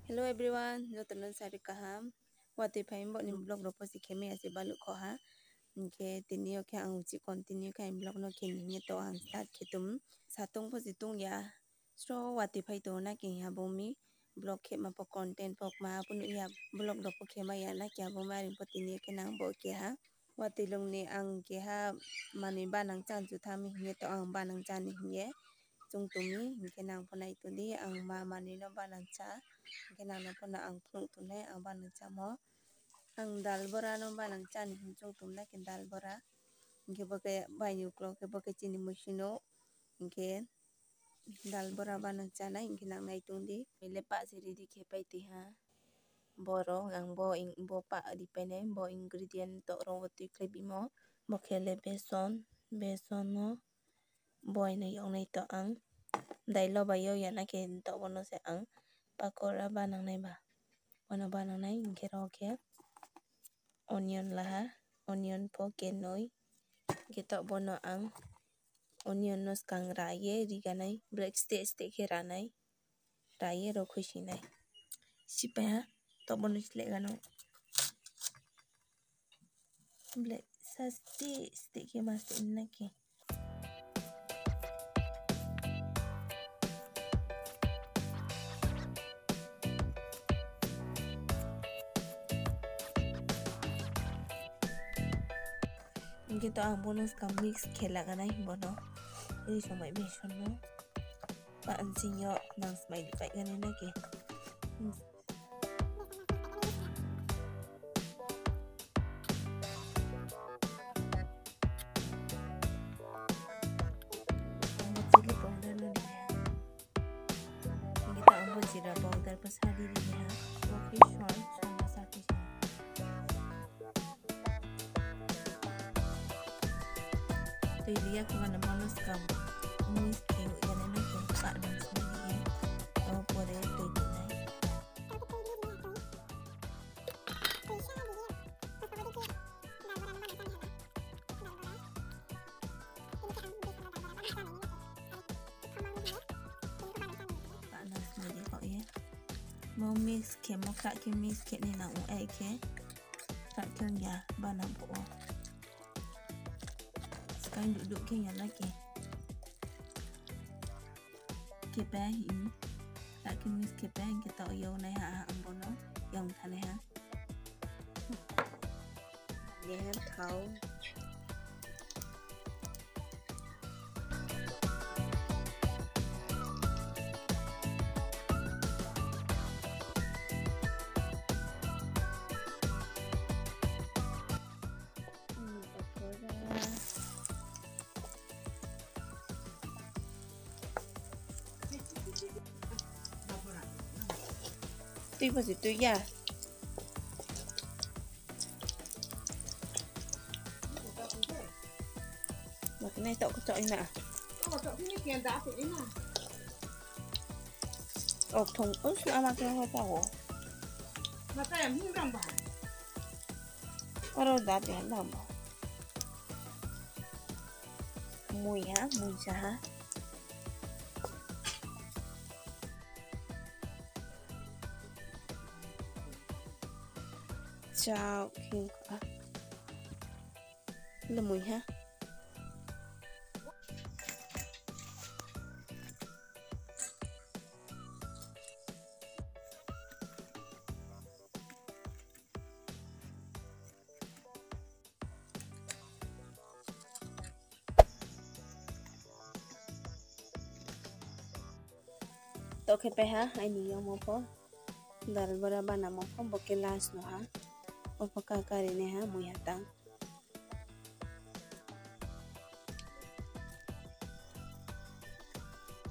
Hello everyone, jotonon sari kaham. Wati phai mbok nim blog ro posi kheme ase balu kho ha. Ke tinio ke ang uci continue ke blog no ke ni to ang start khitum satung posi tung ya. So wati phai to na ke ha bomi blog ke ma po content pok ma pun ya blog ro po khema ya na kya bo ma rim po tinio ke nang bo ke ha. Wati long ni ang ke ha mani banang chan chu thami ni to ang banang chan ni ye. Chung tumi ke nang ponai tu di ang ma mani no banang cha. Kenapa pernah angklung tunai ang banang camo ang dal bora no banang cani hincung tunai ke dal bora ke pakai banyu klok ke pakai cini musino ke dal bora banang cana ke nang nai tundi lepak siri di ke pai tiha boro ang bo pa di pene bo ingredient to rawati klebimo bo kele beson no boy na yong nai to ang dai lo bayo ya na ke to bono se ang pakora banang nai ba wana banang nai ingkero ke onion laha onion po kenoi kita bono ang onion nos kang raye riganai black stick ke ranai raye ro khushi nai sipa to bono sile gano black stick ke mas inna ke kita ang bonus ka mix khela ganai bono ri somai beson no pa ansinyo nang smai di pai ganai na ke chili powder no di kita ang jira powder pasadi di ha okay short sama satu dia ke mana bonus kam ini ke yana na ke pak dan semua oh pore tu nai panas semua kok ya mau mix ke mau kak ke mix ke ni nak ai ke kak ke ya bana bo sekarang duduk ke yang lagi kepa ini tak kemis kepa kita yo nai ha ambono yang thane ha dia tahu tuy vào gì tuy ya mà cái này tậu có chọi nè thùng ớt sữa mà cái hoa tàu mà tay em không làm bảo có đâu đã để làm mùi hả mùi sao hả chào khiên là mùi ha to ke pe ha ai ni yo mo po dal bara bana mo po bokelas no ha Apakah kali ni ha mui hatang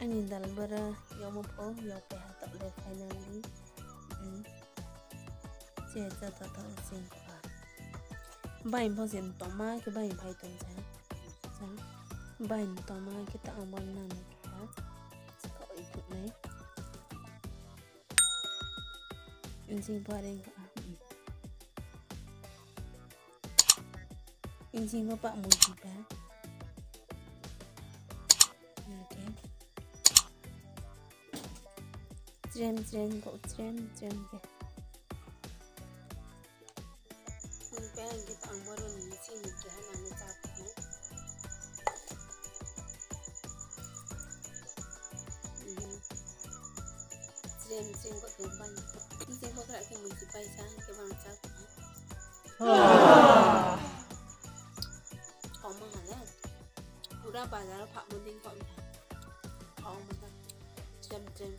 ani dal bara yo mo po yo pe hatak le finally che ta ta sing pa bain po sin to ma ke bain pai ton sa bain to ma ke ta amon nan ke ha ko ikut nai sing pa ring Insi mo pak muji pa. Okay. Trem bộ trem kìa. Bé anh cái tặng mua rồi mình xin được cái nào nó chặt nhé. Trem có thứ bay. Trem có lại cái mình chỉ bay sang cái bằng chặt. Có mà hả đấy. Udah padahal Pak Munding kok. Oh mantap. Trem.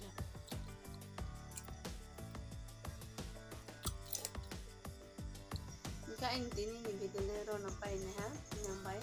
Các anh tí nên mình cái lero nó bay này ha, nhằm bay